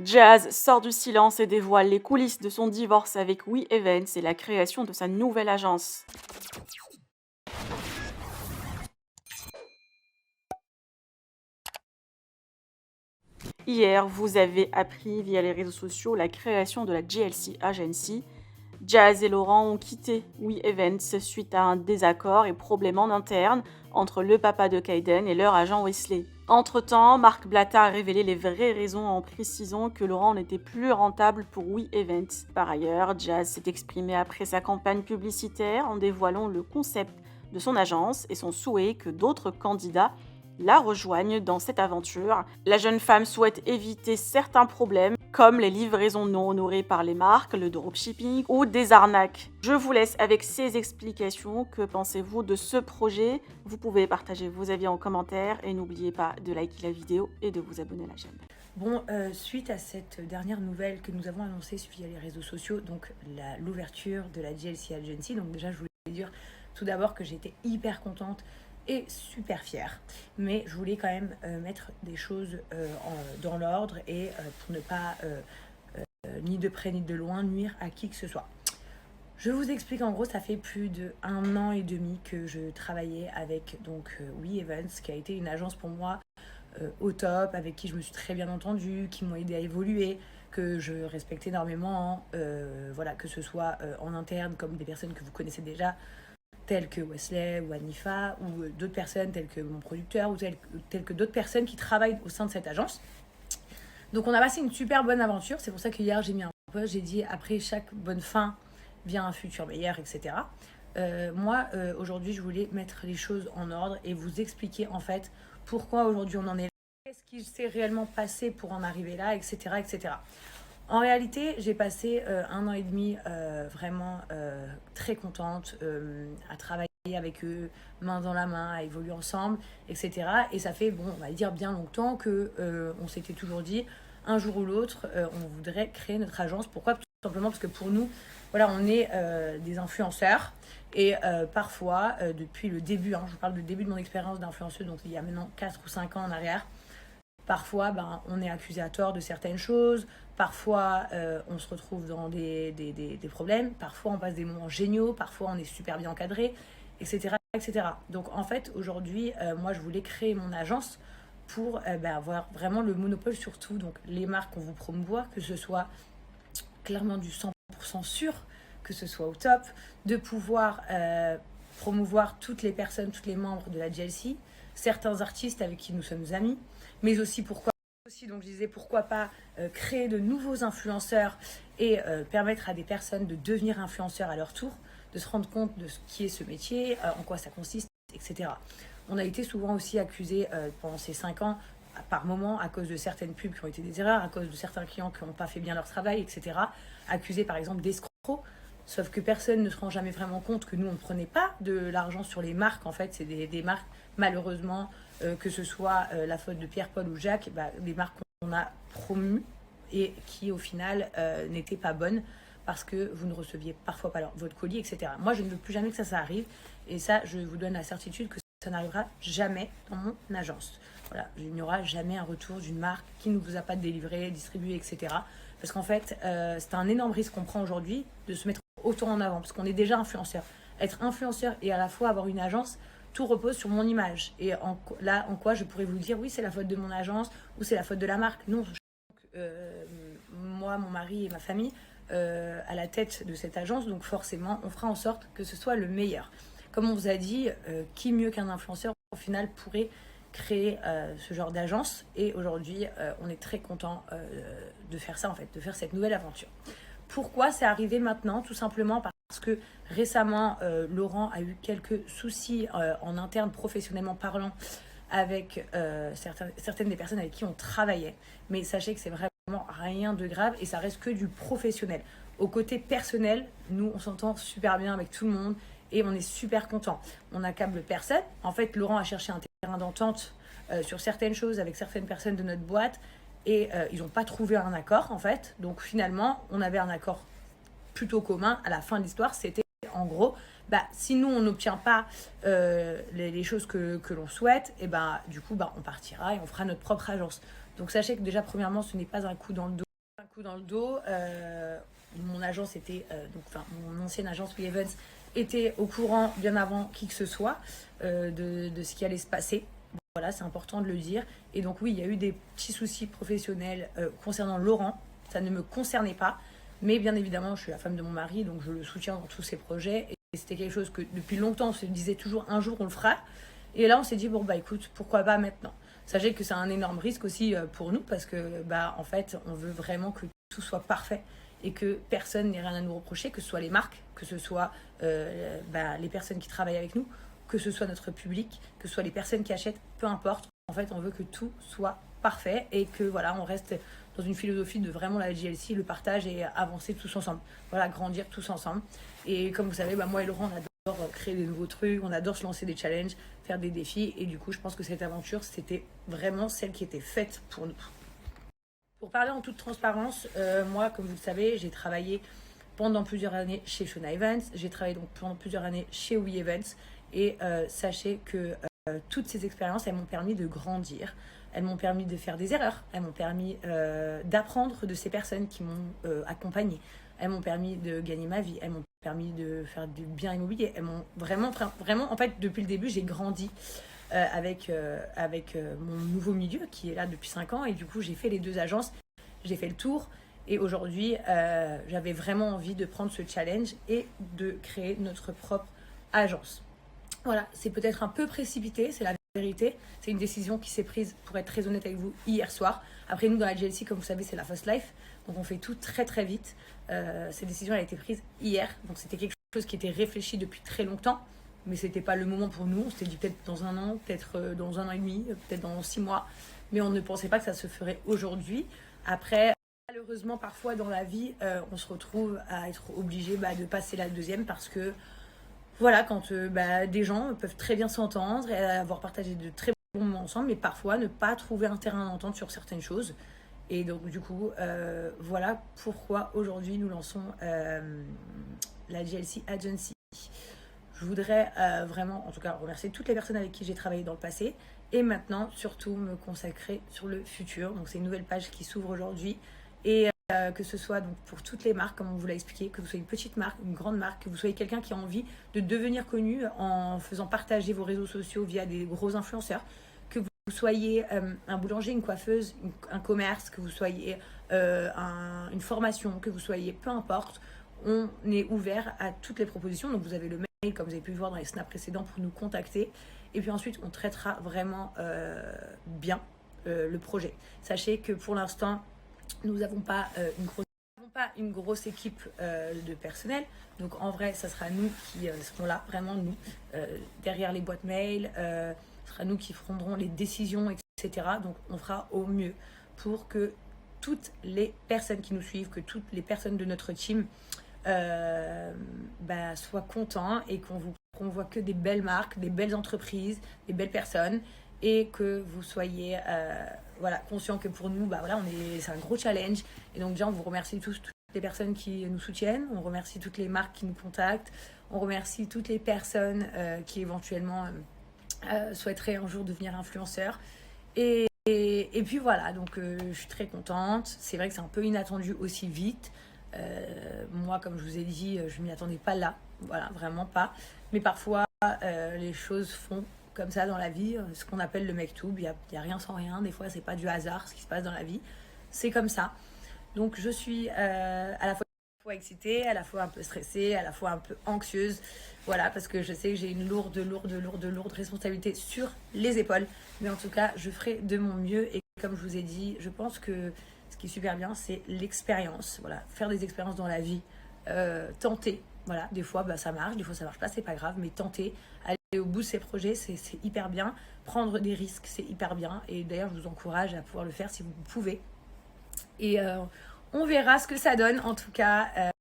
Jazz sort du silence et dévoile les coulisses de son divorce avec We Events et la création de sa nouvelle agence. Hier, vous avez appris via les réseaux sociaux la création de la GLC Agency. Jazz et Laurent ont quitté We Events suite à un désaccord et problème en interne entre le papa de Kaiden et leur agent Wesley. Entre-temps, Marc Blatta a révélé les vraies raisons en précisant que Laurent n'était plus rentable pour We Events. Par ailleurs, Jazz s'est exprimé après sa campagne publicitaire en dévoilant le concept de son agence et son souhait que d'autres candidats la rejoignent dans cette aventure. La jeune femme souhaite éviter certains problèmes comme les livraisons non honorées par les marques, le dropshipping ou des arnaques. Je vous laisse avec ces explications. Que pensez-vous de ce projet? Vous pouvez partager vos avis en commentaire et n'oubliez pas de liker la vidéo et de vous abonner à la chaîne. Bon, suite à cette dernière nouvelle que nous avons annoncée via les réseaux sociaux, donc l'ouverture de la GLC Agency, donc déjà je voulais dire tout d'abord que j'étais hyper contente et super fière, mais je voulais quand même mettre des choses dans l'ordre et pour ne pas ni de près ni de loin nuire à qui que ce soit. Je vous explique, en gros, ça fait plus d'1 an et demi que je travaillais avec We Events, qui a été une agence pour moi au top, avec qui je me suis très bien entendue, qui m'ont aidé à évoluer, que je respecte énormément, voilà, que ce soit en interne comme des personnes que vous connaissez déjà, telles que Wesley ou Anifa, ou d'autres personnes telles que mon producteur, ou telles que d'autres personnes qui travaillent au sein de cette agence. Donc on a passé une super bonne aventure, c'est pour ça que hier j'ai mis un post, j'ai dit après chaque bonne fin vient un futur meilleur, etc. Moi, aujourd'hui, je voulais mettre les choses en ordre et vous expliquer en fait pourquoi aujourd'hui on en est là, qu'est-ce qui s'est réellement passé pour en arriver là, etc. etc. En réalité, j'ai passé 1 an et demi vraiment très contente à travailler avec eux, main dans la main, à évoluer ensemble, etc. Et ça fait, bon, on va dire bien longtemps que on s'était toujours dit, un jour ou l'autre, on voudrait créer notre agence. Pourquoi? Tout simplement parce que pour nous, voilà, on est des influenceurs. Et parfois, depuis le début, je vous parle du début de mon expérience d'influenceuse, donc il y a maintenant 4 ou 5 ans en arrière, parfois on est accusé à tort de certaines choses, parfois on se retrouve dans des problèmes, parfois on passe des moments géniaux, parfois on est super bien encadré, etc. etc. Donc en fait, aujourd'hui, moi je voulais créer mon agence pour avoir vraiment le monopole sur tout. Donc les marques qu'on vous promouvoit, que ce soit clairement du 100% sûr, que ce soit au top, de pouvoir promouvoir toutes les personnes, tous les membres de la GLC, certains artistes avec qui nous sommes amis, mais aussi donc je disais pourquoi pas créer de nouveaux influenceurs et permettre à des personnes de devenir influenceurs à leur tour, de se rendre compte de ce qui est ce métier, en quoi ça consiste, etc. On a été souvent aussi accusés pendant ces 5 ans par moment à cause de certaines pubs qui ont été des erreurs, à cause de certains clients qui n'ont pas fait bien leur travail, etc. Accusés par exemple d'escrocs. Sauf que personne ne se rend jamais vraiment compte que nous, on ne prenait pas de l'argent sur les marques. En fait, c'est des marques, malheureusement, que ce soit la faute de Pierre-Paul ou Jacques, des marques qu'on a promues et qui, au final, n'étaient pas bonnes parce que vous ne receviez parfois pas votre colis, etc. Moi, je ne veux plus jamais que ça arrive. Et ça, je vous donne la certitude que ça n'arrivera jamais dans mon agence. Voilà, il n'y aura jamais un retour d'une marque qui ne vous a pas délivré, distribué, etc. Parce qu'en fait, c'est un énorme risque qu'on prend aujourd'hui de se mettre autant en avant, parce qu'on est déjà influenceur. Être influenceur et à la fois avoir une agence, tout repose sur mon image. Et en quoi je pourrais vous dire, oui, c'est la faute de mon agence ou c'est la faute de la marque. Non, moi, mon mari et ma famille à la tête de cette agence, donc forcément, on fera en sorte que ce soit le meilleur. Comme on vous a dit, qui mieux qu'un influenceur, au final, pourrait créer ce genre d'agence. Et aujourd'hui, on est très content de faire ça, en fait, de faire cette nouvelle aventure. Pourquoi c'est arrivé maintenant? Tout simplement parce que récemment, Laurent a eu quelques soucis en interne, professionnellement parlant, avec certaines des personnes avec qui on travaillait. Mais sachez que c'est vraiment rien de grave et ça reste que du professionnel. Au côté personnel, nous, on s'entend super bien avec tout le monde et on est super content. On n'accable personne. En fait, Laurent a cherché un terrain d'entente sur certaines choses avec certaines personnes de notre boîte et ils n'ont pas trouvé un accord, en fait. Donc finalement, on avait un accord plutôt commun. À la fin de l'histoire, c'était en gros, si nous, on n'obtient pas les choses que l'on souhaite, et du coup, on partira et on fera notre propre agence. Donc sachez que déjà, premièrement, ce n'est pas un coup dans le dos coup dans le dos. Mon agence était, mon ancienne agence We Events était au courant bien avant qui que ce soit de ce qui allait se passer. Voilà, c'est important de le dire. Et donc oui, il y a eu des petits soucis professionnels concernant Laurent. Ça ne me concernait pas. Mais bien évidemment, je suis la femme de mon mari, donc je le soutiens dans tous ses projets. Et c'était quelque chose que depuis longtemps, on se disait toujours un jour on le fera. Et là, on s'est dit, bon, bah écoute, pourquoi pas maintenant. Sachez que c'est un énorme risque aussi pour nous parce que, en fait, on veut vraiment que tout soit parfait et que personne n'ait rien à nous reprocher, que ce soit les marques, que ce soit les personnes qui travaillent avec nous, que ce soit notre public, que ce soit les personnes qui achètent, peu importe. En fait, on veut que tout soit parfait et que voilà, on reste dans une philosophie de vraiment la JLC, le partage et avancer tous ensemble. Voilà, grandir tous ensemble. Et comme vous savez, moi et Laurent, on adore créer des nouveaux trucs, on adore se lancer des challenges, faire des défis. Et du coup, je pense que cette aventure, c'était vraiment celle qui était faite pour nous. Pour parler en toute transparence, moi, comme vous le savez, j'ai travaillé pendant plusieurs années chez Shona Events. J'ai travaillé donc pendant plusieurs années chez We Events. Et sachez que toutes ces expériences, elles m'ont permis de grandir. Elles m'ont permis de faire des erreurs. Elles m'ont permis d'apprendre de ces personnes qui m'ont accompagnée. Elles m'ont permis de gagner ma vie. Elles m'ont permis de faire du bien immobilier. Elles m'ont vraiment, en fait, depuis le début, j'ai grandi avec mon nouveau milieu qui est là depuis 5 ans. Et du coup, j'ai fait les 2 agences. J'ai fait le tour. Et aujourd'hui, j'avais vraiment envie de prendre ce challenge et de créer notre propre agence. Voilà, c'est peut-être un peu précipité, c'est la vérité. C'est une décision qui s'est prise, pour être très honnête avec vous, hier soir. Après, nous, dans la JLC, comme vous savez, c'est la fast life. Donc, on fait tout très, très vite. Cette décision, elle a été prise hier. Donc, c'était quelque chose qui était réfléchi depuis très longtemps. Mais ce n'était pas le moment pour nous. On s'était dit peut-être dans un an, peut-être dans 1 an et demi, peut-être dans 6 mois. Mais on ne pensait pas que ça se ferait aujourd'hui. Après, malheureusement, parfois, dans la vie, on se retrouve à être obligé de passer la deuxième parce que voilà, quand des gens peuvent très bien s'entendre et avoir partagé de très bons moments ensemble, mais parfois ne pas trouver un terrain d'entente sur certaines choses. Et donc, du coup, voilà pourquoi aujourd'hui nous lançons la JLC Agency. Je voudrais vraiment, en tout cas, remercier toutes les personnes avec qui j'ai travaillé dans le passé et maintenant, surtout, me consacrer sur le futur. Donc, c'est une nouvelle page qui s'ouvre aujourd'hui. Et que ce soit donc pour toutes les marques, comme on vous l'a expliqué, que vous soyez une petite marque, une grande marque, que vous soyez quelqu'un qui a envie de devenir connu en faisant partager vos réseaux sociaux via des gros influenceurs, que vous soyez un boulanger, une coiffeuse, un commerce, que vous soyez une formation, que vous soyez, peu importe, on est ouvert à toutes les propositions. Donc vous avez le mail, comme vous avez pu le voir dans les snaps précédents, pour nous contacter. Et puis ensuite, on traitera vraiment bien le projet. Sachez que pour l'instant, nous n'avons pas une grosse équipe de personnel. Donc en vrai, ça sera nous qui serons là, vraiment nous, derrière les boîtes mail. Ce sera nous qui prendrons les décisions, etc. Donc on fera au mieux pour que toutes les personnes qui nous suivent, que toutes les personnes de notre team soient contents et qu'on voit que des belles marques, des belles entreprises, des belles personnes. Et que vous soyez conscients que pour nous, c'est un gros challenge. Et donc déjà, on vous remercie toutes les personnes qui nous soutiennent. On remercie toutes les marques qui nous contactent. On remercie toutes les personnes qui éventuellement souhaiteraient un jour devenir influenceurs. Et puis voilà, donc je suis très contente. C'est vrai que c'est un peu inattendu aussi vite. Moi, comme je vous ai dit, je ne m'y attendais pas là. Voilà, vraiment pas. Mais parfois, les choses font comme ça dans la vie, ce qu'on appelle le make-too. Il y a rien sans rien. Des fois, c'est pas du hasard ce qui se passe dans la vie. C'est comme ça. Donc, je suis à la fois excitée, à la fois un peu stressée, à la fois un peu anxieuse. Voilà, parce que je sais que j'ai une lourde responsabilité sur les épaules. Mais en tout cas, je ferai de mon mieux. Et comme je vous ai dit, je pense que ce qui est super bien, c'est l'expérience. Voilà, faire des expériences dans la vie, tenter. Voilà, des fois ça marche, des fois ça marche pas, c'est pas grave, mais tenter, aller au bout de ces projets, c'est hyper bien. Prendre des risques, c'est hyper bien. Et d'ailleurs, je vous encourage à pouvoir le faire si vous pouvez. Et on verra ce que ça donne. En tout cas,